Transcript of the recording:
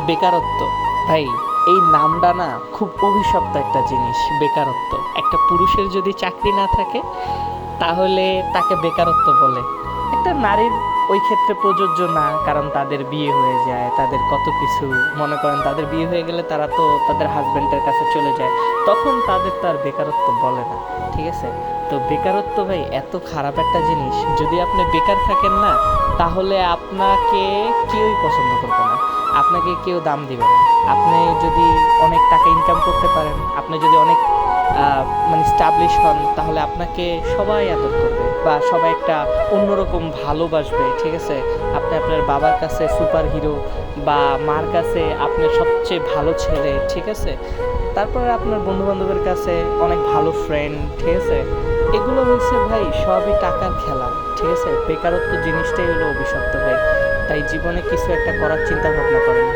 বেকারত্ব ভাই, এই নামটা না খুব অভিশপ্ত একটা জিনিস। বেকারত্ব, একটা পুরুষের যদি চাকরি না থাকে তাহলে তাকে বেকারত্ব বলে। একটা নারীর ওই ক্ষেত্রে প্রযোজ্য না, কারণ তাদের বিয়ে হয়ে যায়, তাদের কত কিছু, মনে করেন তাদের বিয়ে হয়ে গেলে তারা তো তাদের হাজব্যান্ডের কাছে চলে যায়, তখন তাদের তো আর বেকারত্ব বলে না। ঠিক আছে? তো বেকারত্ব ভাই এত খারাপ একটা জিনিস, যদি আপনি বেকার থাকেন না, তাহলে আপনাকে কেউই পছন্দ করবে না, আপনাকে কেউ দাম দিবে না। আপনি যদি অনেক টাকা ইনকাম করতে পারেন, আপনি যদি অনেক মানে স্টাবলিশ হন, তাহলে আপনাকে সবাই আদর করবে বা সবাই একটা অন্যরকম ভালোবাসবে। ঠিক আছে? আপনি আপনার বাবার কাছে সুপার হিরো, বা মার কাছে আপনি সবচেয়ে ভালো ছেলে। ঠিক আছে? তারপরে আপনার বন্ধু বান্ধবের কাছে অনেক ভালো ফ্রেন্ড। ঠিক আছে? এগুলো হচ্ছে ভাই সবই টাকার খেলা। ঠিক আছে? বেকারত্ব জিনিসটাই হলো অভিশপ্ত ভাই। তাই জীবনে কিছু একটা করার চিন্তা ভাবনা করেন।